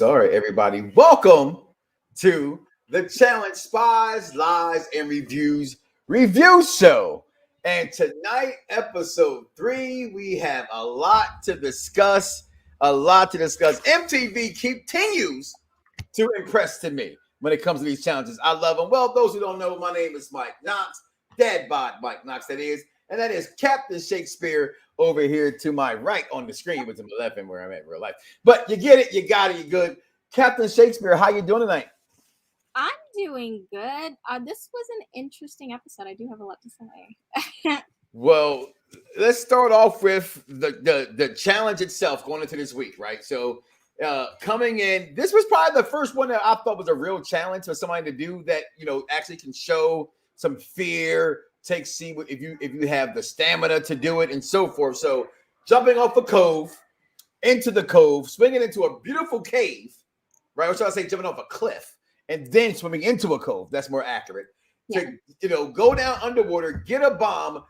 Sorry, everybody. Welcome to the Challenge Spies, Lies, and Reviews review show. And tonight, episode 3, we have a lot to discuss. MTV continues to impress to me when it comes to these challenges. I love them. Well, those who don't know, my name is Mike Knoxxx, Dad Bod Mike Knoxxx, that is. And that is Captain Shakespeare over here to my right on the screen, with the left and where I'm at in real life. But you get it, you got it, you're good. Captain Shakespeare, how you doing tonight? I'm doing good. This was an interesting episode. I do have a lot to say. Well, let's start off with the challenge itself going into this week, right? So coming in, this was probably the first one that I thought was a real challenge for somebody to do that, actually can show some fear, see if you have the stamina to do it and so forth. So jumping off a cove into the cove, swinging into a beautiful cave, right? Or should I say jumping off a cliff and then swimming into a cove? That's more accurate. Yeah. To go down underwater, get a bomb,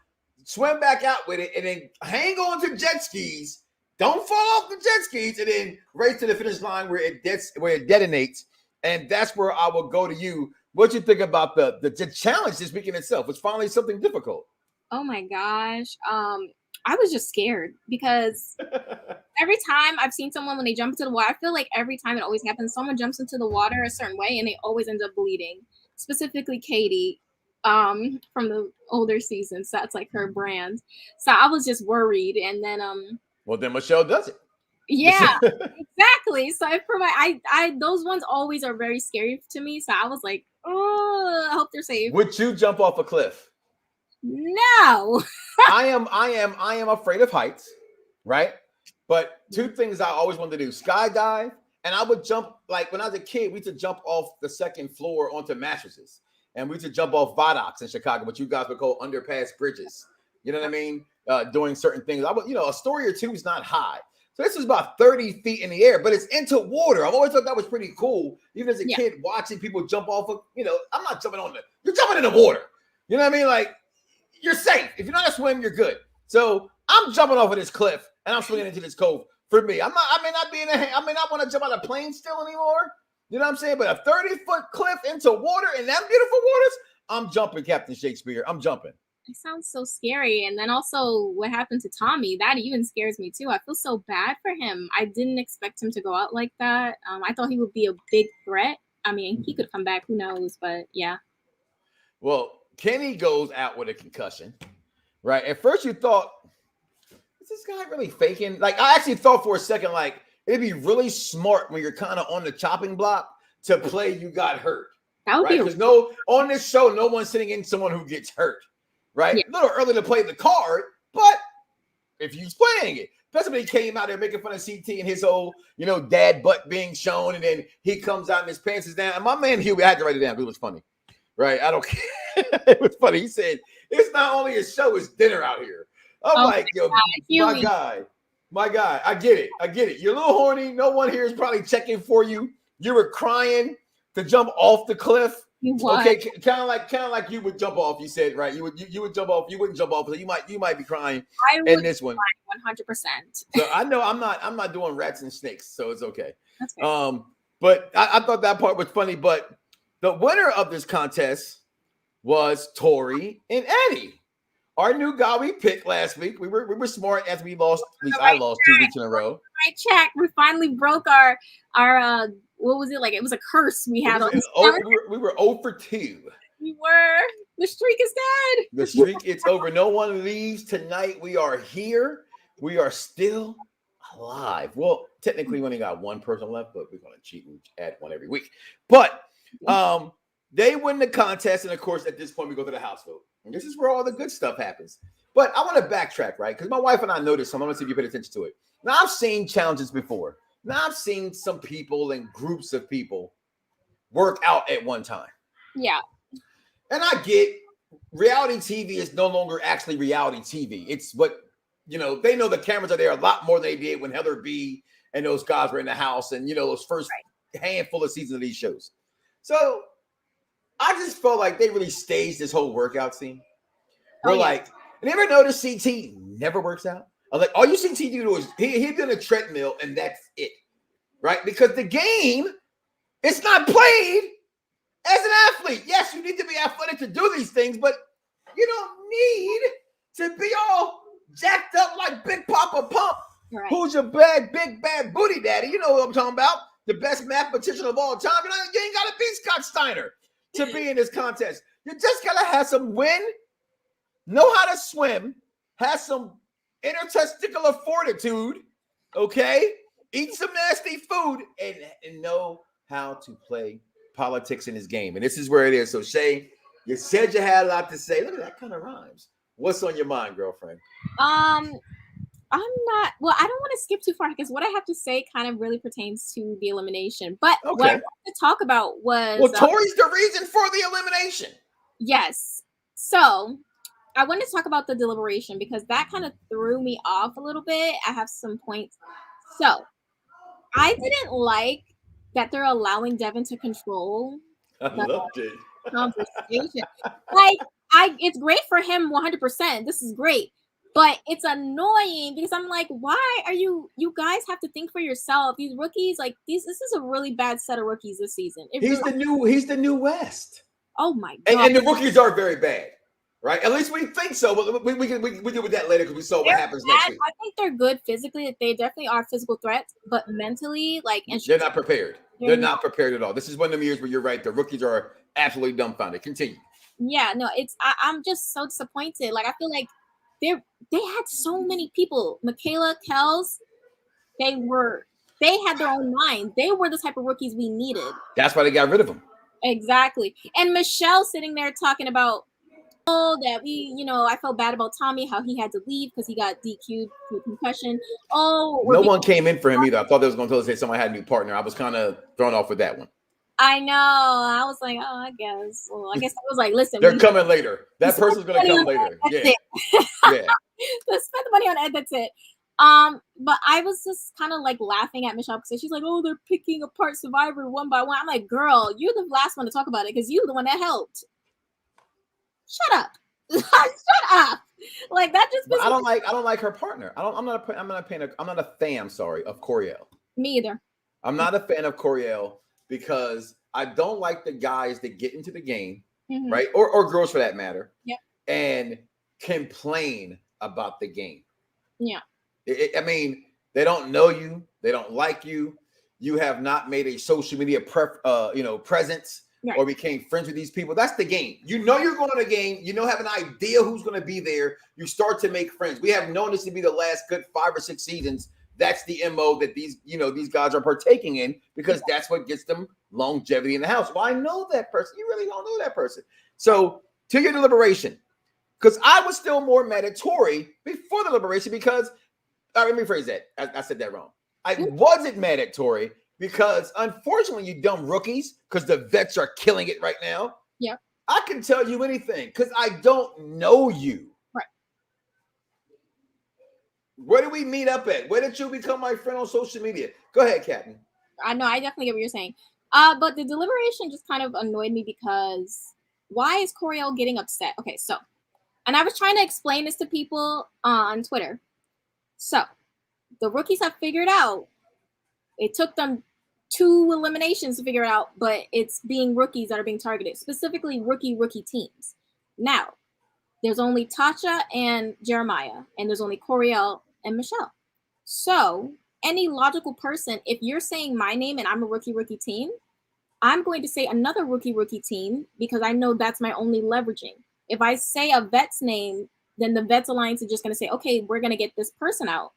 swim back out with it, and then hang on to jet skis. Don't fall off the jet skis, and then race to the finish line where it detonates. And that's where I will go to you. What you think about the challenge this weekend itself? It's finally something difficult. Oh my gosh. I was just scared because every time I've seen someone when they jump into the water, I feel like every time it always happens, someone jumps into the water a certain way and they always end up bleeding. Specifically Katie, from the older seasons. So that's like her brand. So I was just worried. And then well, then Michelle does it. Yeah, exactly. So for I those ones always are very scary to me. So I was like, oh, I hope they're safe. Would you jump off a cliff? No. I am afraid of heights, right? But two things I always wanted to do: skydive, and I would jump. Like when I was a kid, we used to jump off the second floor onto mattresses, and we used to jump off viaducts in Chicago, what you guys would call underpass bridges. You know what I mean? Doing certain things. I would, a story or two is not high. So this is about 30 feet in the air, but it's into water. I've always thought that was pretty cool. Even as a kid, watching people jump off of, I'm not jumping on you're jumping in the water. You know what I mean? Like, you're safe. If you know how to swim, you're good. So I'm jumping off of this cliff and I'm swinging into this cove. For me, I may not want to jump out of a plane still anymore. You know what I'm saying? But a 30-foot cliff into water in them beautiful waters, I'm jumping, Captain Shakespeare. I'm jumping. It sounds so scary. And then also what happened to Tommy, that even scares me too. I feel so bad for him. I didn't expect him to go out like that. I thought he would be a big threat. I mean, he could come back, who knows, but yeah. Well, Kenny goes out with a concussion, right? At first you thought, is this guy really faking? Like, I actually thought for a second, like, it'd be really smart when you're kind of on the chopping block to play you got hurt. That would right? Because on this show, no one's sitting in someone who gets hurt. Right? Yeah. A little early to play the card, but if he's playing it, especially when he came out there making fun of CT and his whole, dad butt being shown, and then he comes out and his pants is down. And my man Huey, I had to write it down. It was funny. Right? I don't care. It was funny. He said, it's not only a show, it's dinner out here. I'm like, yo, my guy, I get it. You're a little horny. No one here is probably checking for you. You were crying to jump off the cliff. Okay, kind of like you would jump off. You said right. You would jump off. You wouldn't jump off. So you might be crying. In this one, 100%. So I know I'm not doing rats and snakes, so it's okay. But I thought that part was funny. But the winner of this contest was Tori and Eddie, our new guy we picked last week. We were smart as we lost. At least I lost 2 weeks in a row. Right check. We finally broke our what was it like? It was a curse we had on. We were 0 for 2. We were. The streak is dead. The streak, it's over. No one leaves tonight. We are here. We are still alive. Well, technically, we only got one person left, but we're going to cheat and add one every week. But they win the contest, and of course, at this point, we go to the house vote. And this is where all the good stuff happens. But I want to backtrack, right? Because my wife and I noticed something. I want to see if you paid attention to it. Now, I've seen challenges before. Now, I've seen some people and groups of people work out at one time. Yeah. And I get reality TV is no longer actually reality TV. It's what, they know the cameras are there a lot more than they did when Heather B and those guys were in the house and, those first handful of seasons of these shows. So I just felt like they really staged this whole workout scene. We're like, and you ever notice CT never works out? I was like, all you see CT do is he did a treadmill and that's it. right? Because the game is not played as an athlete. Yes, you need to be athletic to do these things, but you don't need to be all jacked up like Big Papa Pump. Right. Who's your big bad booty daddy? You know what I'm talking about. The best mathematician of all time. You ain't got to be Scott Steiner to be in this contest. You just got to have some win, know how to swim, have some intertesticular fortitude, okay? Eat some nasty food and know how to play politics in this game. And this is where it is. So, Shay, you said you had a lot to say. Look at that, kind of rhymes. What's on your mind, girlfriend? I'm not, well, I don't want to skip too far because what I have to say kind of really pertains to the elimination. But what I wanted to talk about was... Well, Tori's the reason for the elimination. Yes. So I wanted to talk about the deliberation because that kind of threw me off a little bit. I have some points. So I didn't like that they're allowing Devin to control the conversation. Like, it's great for him 100%. This is great. But it's annoying because I'm like, why are you guys have to think for yourself. These rookies, like this is a really bad set of rookies this season. He's the new West. Oh my God. And the rookies are very bad, right? At least we think so. But we deal with that later because we saw what happens next week. I think they're good physically. They definitely are physical threats, but mentally, like, and they're not prepared. They're not prepared at all. This is one of the years where you're right. The rookies are absolutely dumbfounded. Continue. Yeah, no, I'm just so disappointed. Like, I feel like they had so many people. Michaela, Kels, they had their own mind. They were the type of rookies we needed. That's why they got rid of them. Exactly. And Michelle sitting there talking about, that I felt bad about Tommy, how he had to leave because he got DQ'd for concussion. No one came in for him either. I thought they was going to say somebody had a new partner. I was kind of thrown off with that one. I know. I was like, oh, I guess. Well, I guess I was like, listen. They're coming later. That person's going to come later. Yeah. Yeah. Let's spend the money on Ed. That's it. But I was just kind of like laughing at Michelle because she's like, oh, they're picking apart Survivor one by one. I'm like, girl, you're the last one to talk about it because you're the one that helped. Shut up. Shut up. Like that just. I don't like her partner. I'm not a fan. Sorry, of Coriel. Me either. I'm not a fan of Coriel because I don't like the guys that get into the game, right? Or girls for that matter. Yeah. And complain about the game. Yeah. I mean, they don't know you. They don't like you. You have not made a social media presence. Right. Or became friends with these people. That's the game. You know you're going to the game. You know, have an idea who's going to be there. You start to make friends. We have known this to be the last good 5 or 6 seasons. That's the MO that these guys are partaking in because that's what gets them longevity in the house. Well, I know that person. You really don't know that person. So to your deliberation, because I was still more mad at Tori before the deliberation because, let me rephrase that. I said that wrong. I wasn't mad at Tori because unfortunately, you dumb rookies, because the vets are killing it right now. Yeah. I can tell you anything because I don't know you. Right. Where do we meet up at? Where did you become my friend on social media? Go ahead, Captain. I know. I definitely get what you're saying. But the deliberation just kind of annoyed me because why is Coriel getting upset? Okay, so, and I was trying to explain this to people on Twitter. So, the rookies have figured out, it took them 2 eliminations to figure it out, but it's being rookies that are being targeted, specifically rookie teams. Now, there's only Tasha and Jeremiah, and there's only Coriel and Michelle. So, any logical person, if you're saying my name and I'm a rookie team, I'm going to say another rookie team because I know that's my only leveraging. If I say a vet's name, then the Vets Alliance is just going to say, okay, we're going to get this person out.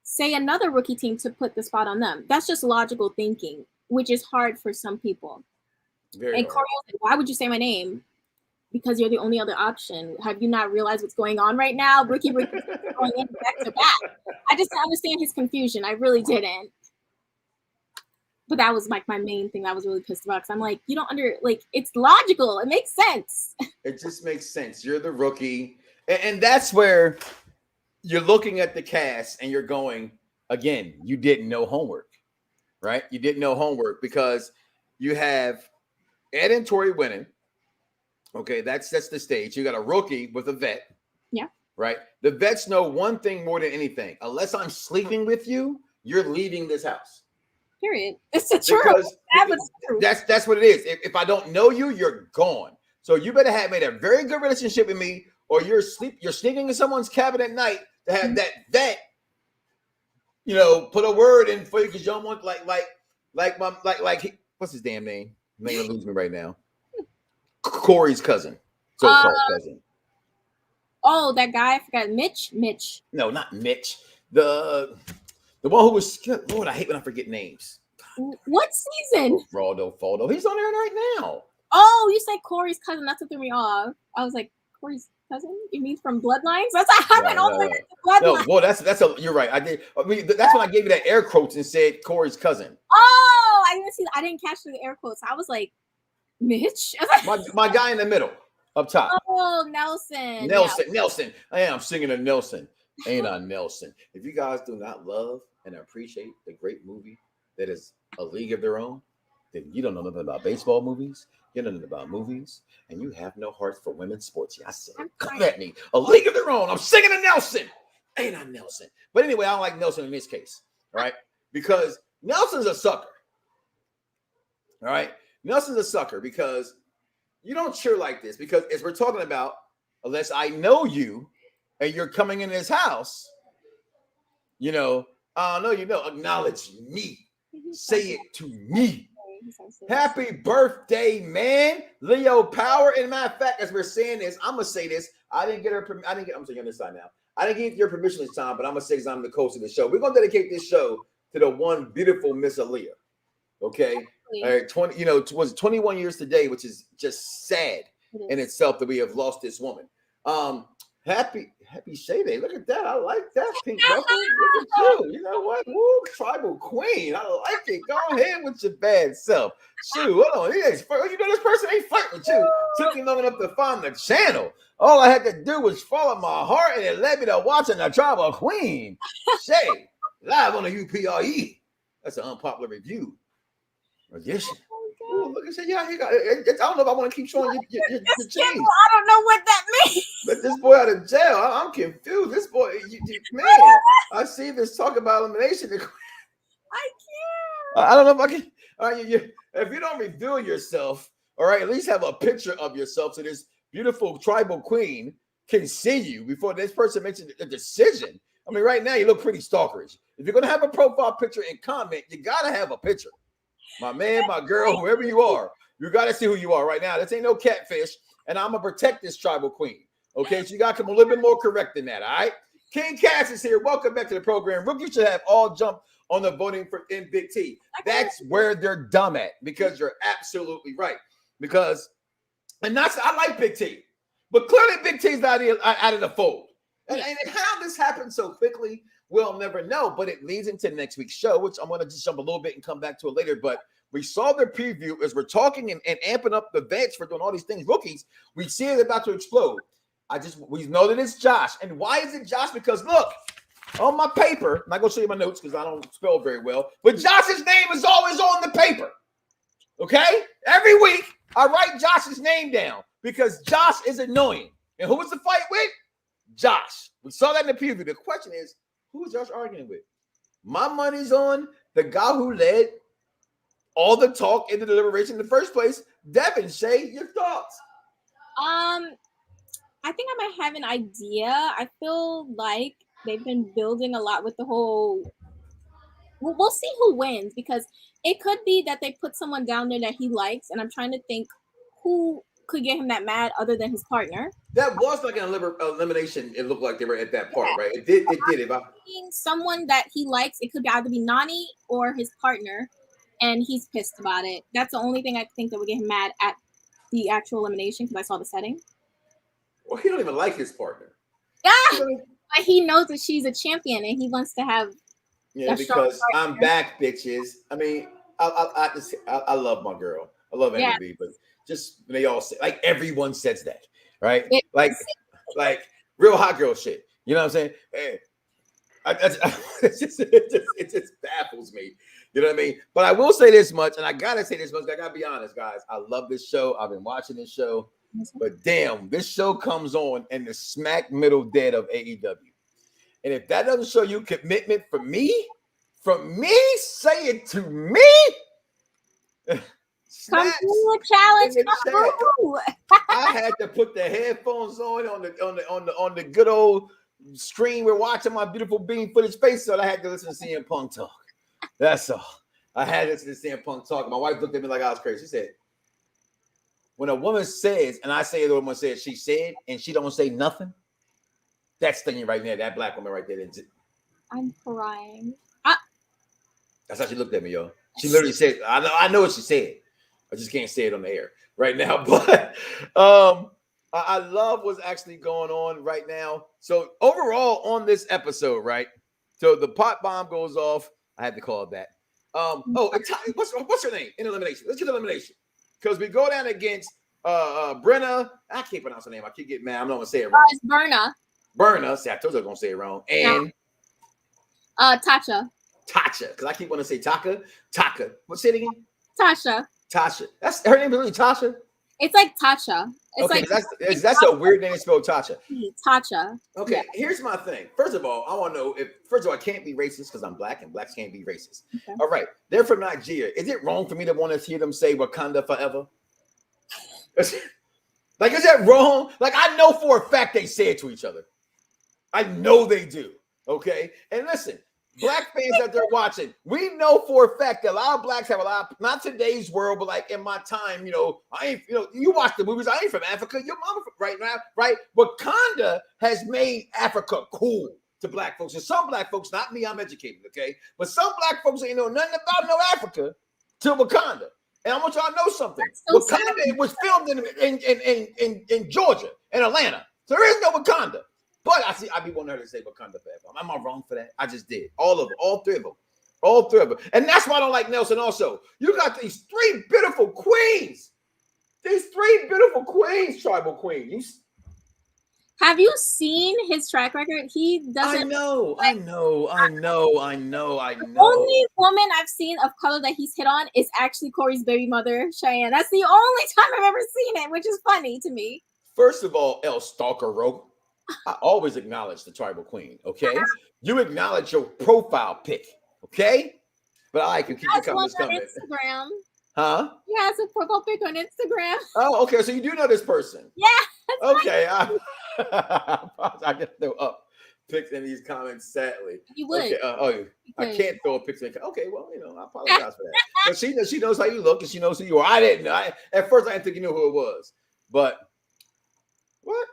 Say another rookie team to put the spot on them. That's just logical thinking, which is hard for some people. Very and Coriel said, why would you say my name? Because you're the only other option. Have you not realized what's going on right now? Rookie going in back to back. I just didn't understand his confusion. I really didn't. But that was like my main thing that I was really pissed about because I'm like, you don't it's logical. It makes sense. It just makes sense. You're the rookie. And that's where you're looking at the cast and you're going, again, you didn't know homework, right? You didn't know homework because you have Ed and Tori winning. Okay, that sets the stage. You got a rookie with a vet. Yeah. Right? The vets know one thing more than anything. Unless I'm sleeping with you, you're leaving this house. Period. It's the truth. Because that's what it is. If I don't know you, you're gone. So you better have made a very good relationship with me, or you're sneaking in someone's cabin at night to have that vet, put a word in for you because you don't want what's his damn name? I'm gonna lose me right now. Corey's cousin, so-called cousin. Oh, that guy, I forgot. Mitch. No, not Mitch. The one who was, Lord, I hate when I forget names. What season? Faldo. He's on there right now. Oh, you said Corey's cousin. That's what threw me off. I was like, Corey's cousin? You mean from Bloodlines? That's I haven't Bloodlines. No, boy, you're right. I did. That's when I gave you that air quotes and said Corey's cousin. Oh, I didn't catch the air quotes. I was like, Mitch? my guy in the middle, up top. Oh, Nelson. Nelson. I'm singing a Nelson. Ain't I Nelson? If you guys do not love and appreciate the great movie that is A League of Their Own, then you don't know nothing about baseball movies. You don't know nothing about movies, and you have no heart for women's sports. Yeah, I said, come at me. A League of Their Own. I'm singing a Nelson. Ain't I Nelson? But anyway, I don't like Nelson in this case, all right? Because Nelson's a sucker. All right? Nelson's a sucker because you don't cheer like this. Because as we're talking about, unless I know you and you're coming in his house, acknowledge me. Say it to me. Happy birthday, man. Leo Power. And matter of fact, as we're saying this, I'm going to say this. I'm saying on this side now. I didn't give your permission this time, but I'm going to say because I'm the host of the show. We're going to dedicate this show to the one beautiful Miss Aaliyah. Okay? All right, 21 years today, which is just sad in itself that we have lost this woman. Happy Shay Day. Look at that. I like that pink buckle. Look at you. You know what? Woo, tribal queen. I like it. Go ahead with your bad self. Shoot, hold on. This person ain't flirting with you. Took me long enough to find the channel. All I had to do was follow my heart, and it led me to watching the tribal queen. Shay, live on the UPRE. That's an unpopular review. Edition. Oh, look, I said, yeah, I don't know if I want to keep showing you your chains. I don't know what that means. But this boy out of jail, I'm confused. This boy, man, I see this talk about elimination. I can't. I don't know if I can. If you don't reveal yourself, all right, at least have a picture of yourself so this beautiful tribal queen can see you before this person makes a decision. I mean, right now you look pretty stalkerish. If you're gonna have a profile picture and comment, you gotta have a picture. My man, my girl, whoever you are, you got to see who you are right now. This ain't no catfish, and I'm going to protect this tribal queen. Okay, so you got to come a little bit more correct than that, all right? King Cass is here. Welcome back to the program. Rookie should have all jump on the voting for in Big T. That's where they're dumb at because you're absolutely right. I like Big T, but clearly Big T's out of the fold. And how this happened so quickly, we'll never know, but it leads into next week's show, which I'm going to just jump a little bit and come back to it later. But we saw the preview as we're talking and amping up the vets for doing all these things. Rookies, we see it about to explode. We know that it's Josh. And why is it Josh? Because look, on my paper, I'm not going to show you my notes because I don't spell very well, but Josh's name is always on the paper. Okay? Every week, I write Josh's name down because Josh is annoying. And who was the fight with? Josh. We saw that in the preview. The question is, who is Josh arguing with? My money's on the guy who led all the talk in the deliberation in the first place. Devin, Shay, your thoughts? I think I might have an idea. I feel like they've been building a lot with the whole. We'll see who wins because it could be that they put someone down there that he likes, and I'm trying to think who could get him that mad other than his partner. That was like an elimination. It looked like they were at that part, right? It did. Someone that he likes, it could either be Nani or his partner, and he's pissed about it. That's the only thing I think that would get him mad at the actual elimination because I saw the setting. Well, he don't even like his partner. Yeah, but he knows that she's a champion and he wants to have. Yeah, because I'm back, bitches. I mean, I love my girl. I love MTV, but just they all say like everyone says that, right? Like real hot girl shit. You know what I'm saying? Hey, it just baffles me. You know what I mean? But I will say this much, and I gotta say this much. I gotta be honest, guys. I love this show. I've been watching this show, but damn, this show comes on in the smack middle dead of AEW. And if that doesn't show you commitment for me, from me, say it to me. Come through a challenge. Come through. I had to put the headphones on the good old screen. We're watching my beautiful bean footage face, so I had to listen to CM Punk talk. That's all. I had to listen to CM Punk talk. My wife looked at me like I was crazy. She said, when a woman says, and I say the woman says, she said, and she don't say nothing, that's stinging right there. That black woman right there. I'm crying. That's how she looked at me, yo. She literally said, I know what she said. I just can't say it on the air right now. But I love what's actually going on right now. So overall on this episode, right? So the pot bomb goes off. I had to call it that. What's her name in elimination? Let's get elimination. Because we go down against Brenna. I can't pronounce her name. I keep getting mad. I'm not gonna say it wrong. It's Berna. Berna. See, I told you I was gonna say it wrong. And Tasha. Tasha. Because I keep wanting to say Taka. What's it again? Tasha. That's her name is really Tasha? It's like Tasha. It's okay, like that's a weird name to spell Tasha. Tasha. Okay, yeah. Here's my thing. First of all, I want to know if I can't be racist because I'm black and blacks can't be racist. Okay. All right, they're from Nigeria. Is it wrong for me to want to hear them say Wakanda forever? Like, is that wrong? Like, I know for a fact they say it to each other. I know they do. Okay, and listen. Black fans that they're watching, we know for a fact that a lot of blacks have a lot, not today's world, but like in my time, you watch the movies. I ain't from Africa. Your mama from right now, right? Wakanda has made Africa cool to black folks. And some black folks, not me, I'm educated, okay? But some black folks ain't know nothing about no Africa till Wakanda. And I want y'all to know something. So Wakanda was filmed in Georgia, in Atlanta. So there is no Wakanda. But I be wanting her to say Wakanda forever. Am I wrong for that? I just did. All of them. All three of them. And that's why I don't like Nelson also. You got these three beautiful queens. Tribal queens. Have you seen his track record? He doesn't. I know. The only woman I've seen of color that he's hit on is actually Corey's baby mother, Cheyenne. That's the only time I've ever seen it, which is funny to me. First of all, El Stalker Rogue. I always acknowledge the tribal queen, okay? You acknowledge your profile pic, okay? But I can keep your comments coming. Instagram. Huh? He has a profile pic on Instagram. Oh, okay. So you do know this person. Yeah. Okay. I can throw up pics in these comments, sadly. You would. Okay. I can't throw a picture in. Okay, well, I apologize for that. But she knows how you look and she knows who you are. I didn't know. At first, I didn't think you knew who it was. But what?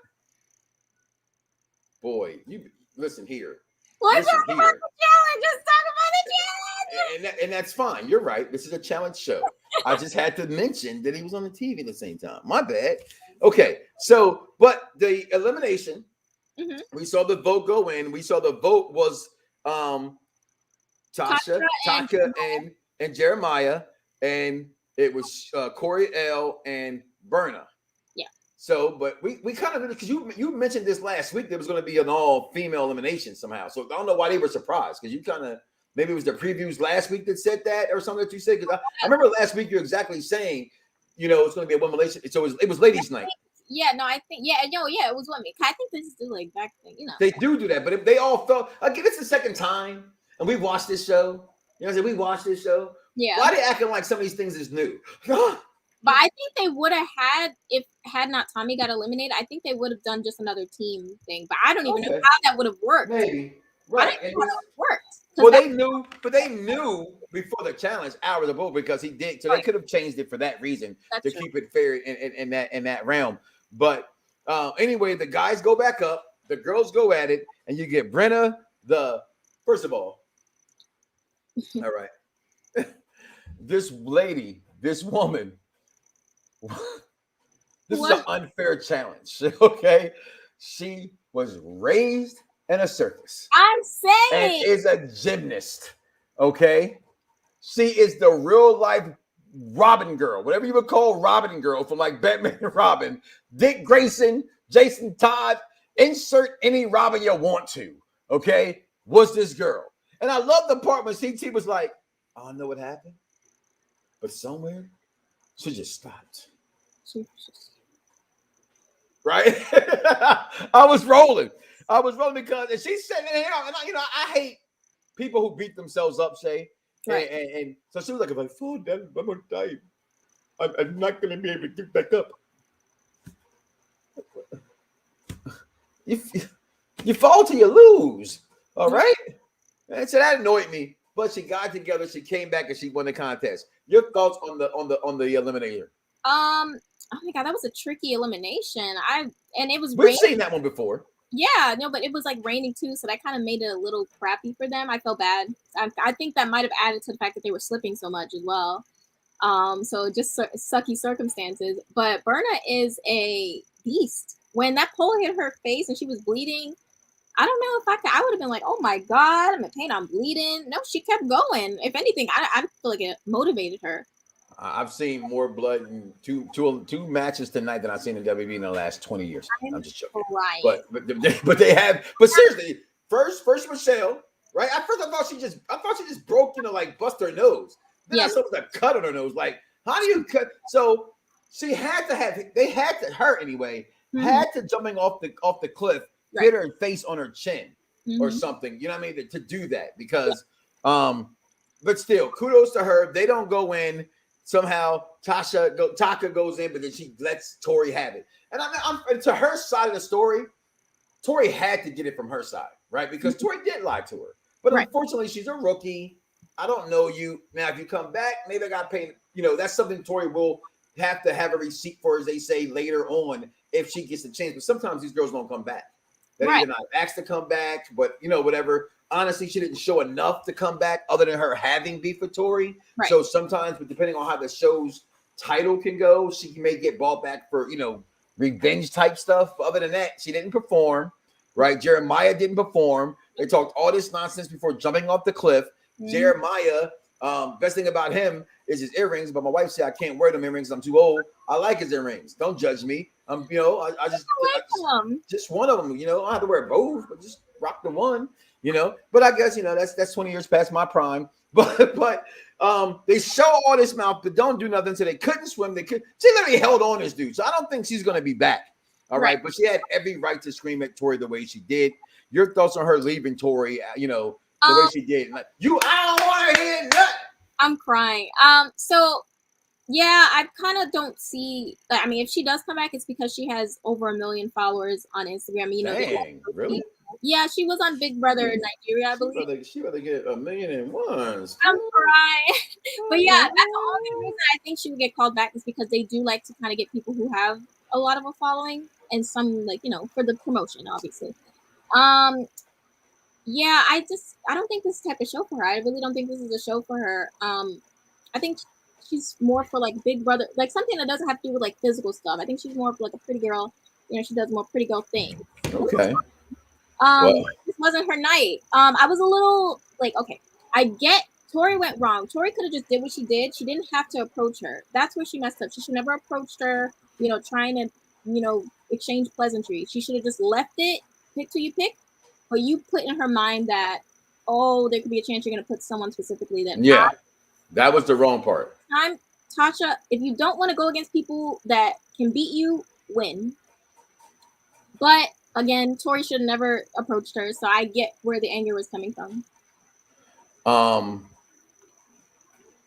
Boy, you listen here. Let's talk about the challenge. Let's talk about the challenge. And that's fine. You're right. This is a challenge show. I just had to mention that he was on the TV at the same time. My bad. Okay. So, but the elimination, we saw the vote go in. We saw the vote was Tasha, Taka, and Jeremiah, and it was Corey L and Berna. So, but we kind of, because you mentioned this last week, there was going to be an all-female elimination somehow. So I don't know why they were surprised, because you kind of, maybe it was the previews last week that said that or something that you said. Because I remember last week you're exactly saying, it's going to be a women relation. So it was ladies' night. Yeah, no, I think, it was women. I think this is the like back thing, They do that, but if they all felt, again, it's the second time, and we watched this show. We watched this show. Yeah. Why are they acting like some of these things is new? But I think they would have had not Tommy got eliminated, I think they would have done just another team thing. But I don't even know how that would have worked. Maybe. Right. I don't know how that worked. Well, they knew before the challenge hours of vote because he did. So they could have changed it for that reason to keep it fair in that realm. But anyway, the guys go back up, the girls go at it, and you get Brenna, first of all. All right. This woman. This is an unfair challenge, okay? She was raised in a circus. I'm saying. And is a gymnast, okay? She is the real life Robin girl, whatever you would call Robin girl from like Batman and Robin. Dick Grayson, Jason Todd, insert any Robin you want to, okay? Was this girl. And I love the part when CT was like, I don't know what happened, but somewhere she just stopped. Right? I was rolling because, and she said, and I hate people who beat themselves up, Shay. Right. And so she was like, if I fall down, I'm gonna die. I'm not gonna be able to get back up. You fall till you lose. All right. And so that annoyed me. But she got together, she came back, and she won the contest. Your thoughts on the eliminator? Oh my God, that was a tricky elimination. We've seen that one before. Yeah, no, but it was like raining too, so that kind of made it a little crappy for them. I felt bad. I think that might have added to the fact that they were slipping so much as well. So just sucky circumstances. But Berna is a beast. When that pole hit her face and she was bleeding, I don't know if I would have been like, oh my God, I'm in pain, I'm bleeding. No, she kept going. If anything, I feel like it motivated her. I've seen more blood in two matches tonight than I've seen in WWE in the last 20 years. I'm just joking. Crying. But they have. But seriously, first Michelle, right? At first I thought she just broke, like bust her nose. Then I saw a cut on her nose. Like, how do you cut? So she had to have. They had to her anyway. Had to jumping off the cliff, hit her face on her chin or something. You know what I mean? To do that because, but still, kudos to her. They don't go in. Somehow Taka goes in, but then she lets Tori have it. And I'm to her side of the story, Tori had to get it from her side, right? Because Tori did lie to her. But unfortunately, she's a rookie. I don't know you. Now, if you come back, maybe I got paid. That's something Tori will have to have a receipt for, as they say, later on, if she gets the chance. But sometimes these girls don't come back. They're either not asked to come back, but whatever. Honestly, she didn't show enough to come back other than her having beef with Tori. Right. So sometimes, but depending on how the show's title can go, she may get brought back for, revenge type stuff. But other than that, she didn't perform, right? Jeremiah didn't perform. They talked all this nonsense before jumping off the cliff. Jeremiah, best thing about him is his earrings, but my wife said I can't wear them earrings. I'm too old. I like his earrings. Don't judge me. I just one of them, I don't have to wear both, but just rock the one. But I guess that's 20 years past my prime. But they show all this mouth, but don't do nothing. So they couldn't swim. She literally held on this dude. So I don't think she's gonna be back. All right. But she had every right to scream at Tori the way she did. Your thoughts on her leaving Tori? The way she did. Like, I don't want to hear nothing. I'm crying. So yeah, I kind of don't see. I mean, if she does come back, it's because she has over 1 million followers on Instagram. Dang, really? Yeah, she was on Big Brother in Nigeria, I believe. She better get 1 million and ones. I'm crying. But yeah, that's the only reason I think she would get called back is because they do like to kind of get people who have a lot of a following and some for the promotion, obviously. Yeah, I don't think this is the type of show for her. I really don't think this is a show for her. I think she's more for like Big Brother, like something that doesn't have to do with like physical stuff. I think she's more of like a pretty girl. She does more pretty girl things. Okay. This wasn't her night. I was a little like, okay, I get Tori went wrong. Tori could have just did what she did. She didn't have to approach her. That's where she messed up. She should never approached her, trying to, exchange pleasantries. She should have just left it, pick who you pick. But you put in her mind that, there could be a chance you're going to put someone specifically that. Yeah, that was the wrong part. Tasha, if you don't want to go against people that can beat you, win. But again, Tori should have never approached her, so I get where the anger was coming from.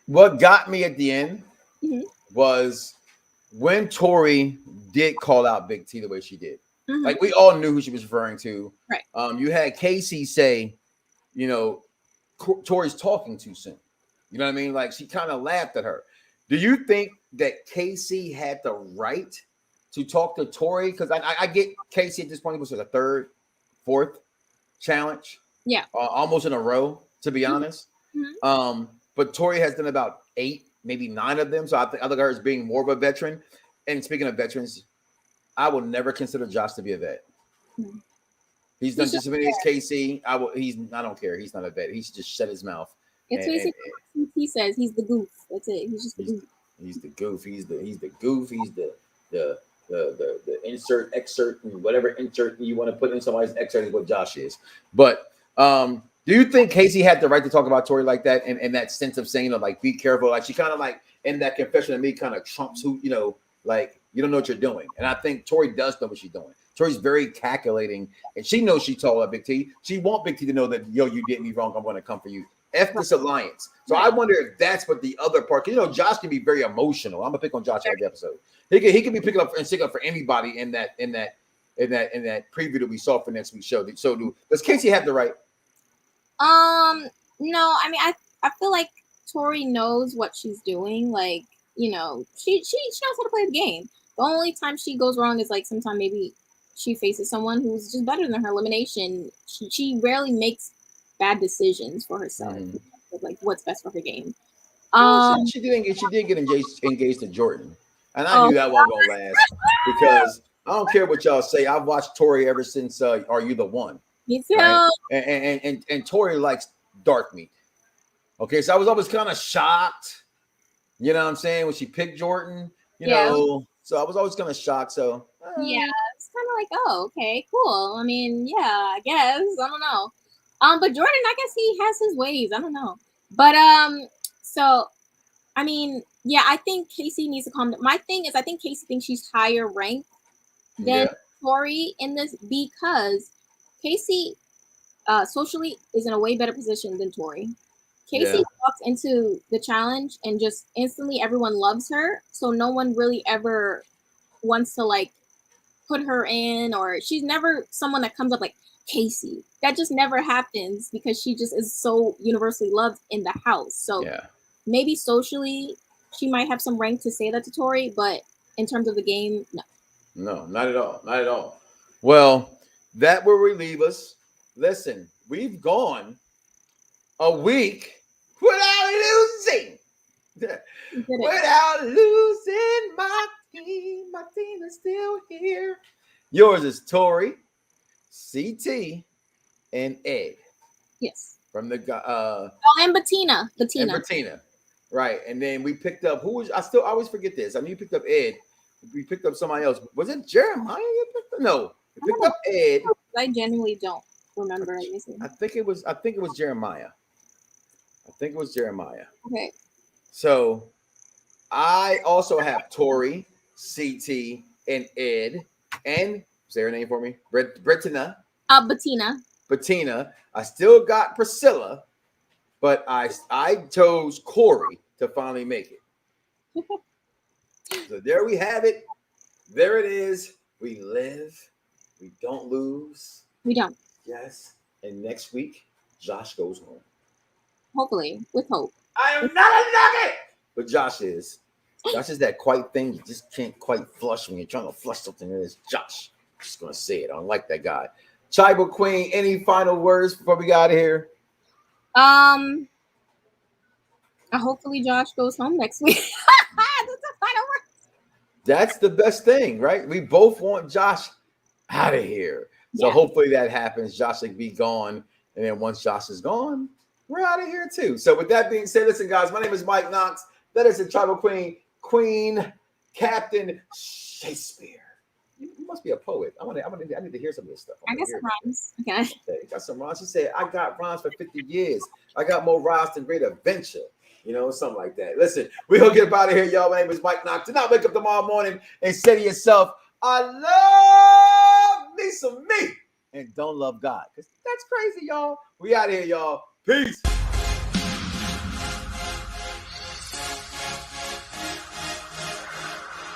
What got me at the end was when Tori did call out Big T the way she did. Like, we all knew who she was referring to. Right. You had Casey say, Tori's talking too soon. You know what I mean? Like, she kind of laughed at her. Do you think that Casey had the right to talk to Tori? Because I get Casey at this point, it was like a third, fourth challenge. Yeah. Almost in a row, to be honest. But Tori has done about 8, maybe 9 of them. So I look at her as being more of a veteran. And speaking of veterans, I will never consider Josh to be a vet. He's done just as many as Casey. I don't care. He's not a vet. He should just shut his mouth. He says he's the goof. That's it. He's just the goof. He's the goof. He's the goof. He's the insert, excerpt, and whatever insert you want to put in somebody's excerpt is what Josh is. But do you think Casey had the right to talk about Tori like that, and that sense of saying, like, be careful? Like, she kind of like in that confession of me kind of trumps who, like, you don't know what you're doing. And I think Tori does know what she's doing. Tori's very calculating, and she knows she told her Big T. She want Big T to know that, yo, you did me wrong. I'm going to come for you. F this alliance. So I wonder if that's what the other part. You know, Josh can be very emotional. I'm gonna pick on Josh every episode. He can be picking up and sticking up for anybody in that preview that we saw for next week's show. So does Casey have the right? No, I mean, I feel like Tori knows what she's doing. Like, you know, she knows how to play the game. The only time she goes wrong is like sometime maybe she faces someone who's just better than her. Elimination. She rarely makes bad decisions for herself. Like what's best for her game. She did get engaged to Jordan, and I knew that wasn't gonna last because I don't care what y'all say. I've watched Tori ever since Are You the One? Me too. Right? And Tori likes dark meat. Okay, so I was always kind of shocked. You know what I'm saying? When she picked Jordan, you know, so I was always kind of shocked. So yeah, it's kind of like, oh, okay, cool. I mean, yeah, I guess. I don't know. But Jordan, I guess he has his ways. I don't know. But so I mean, yeah, I think Casey needs to calm down. My thing is I think Casey thinks she's higher ranked than Tori in this because Casey socially is in a way better position than Tori. Casey walks into the challenge and just instantly everyone loves her. So no one really ever wants to like put her in, or she's never someone that comes up like Casey. That just never happens because she just is so universally loved in the house. So maybe socially she might have some rank to say that to Tori, but in terms of the game, no. No, not at all. Not at all. Well, that will relieve us. Listen, we've gone a week without losing. Without losing my team. My team is still here. Yours is Tori, CT, and Ed. Yes. From the and Bettina. And Bettina. Right. And then we picked up I always forget this. I mean, you picked up Ed. We picked up somebody else. Was it Jeremiah you picked up? No. We picked up Ed. I genuinely don't remember. I think it was Jeremiah. Okay. So I also have Tori, CT, and Ed, and say her name for me. Bettina. Bettina. I still got Priscilla, but I chose Corey to finally make it. So there we have it. There it is. We live. We don't lose. We don't. Yes. And next week, Josh goes home. Hopefully, with hope. I am not a nugget. But Josh is. Josh is that quiet thing you just can't quite flush when you're trying to flush something. It is Josh. I'm just going to say it. I don't like that guy. Tribal Queen, any final words before we got out of here? Hopefully Josh goes home next week. That's the final words. That's the best thing, right? We both want Josh out of here. So hopefully that happens. Josh will be gone. And then once Josh is gone, we're out of here too. So with that being said, listen, guys, my name is Mike Knoxxx. That is the Tribal Queen, Captain Shakespeare. You must be a poet. I need to hear some of this stuff. I got some rhymes. Okay. Got some rhymes. She said, I got rhymes for 50 years. I got more rhymes than Great Adventure. You know, something like that. Listen, we're going to get up out of here, y'all. My name is Mike Knoxxx. Do not wake up tomorrow morning and say to yourself, I love me some me. And don't love God. Because that's crazy, y'all. We out of here, y'all. Peace.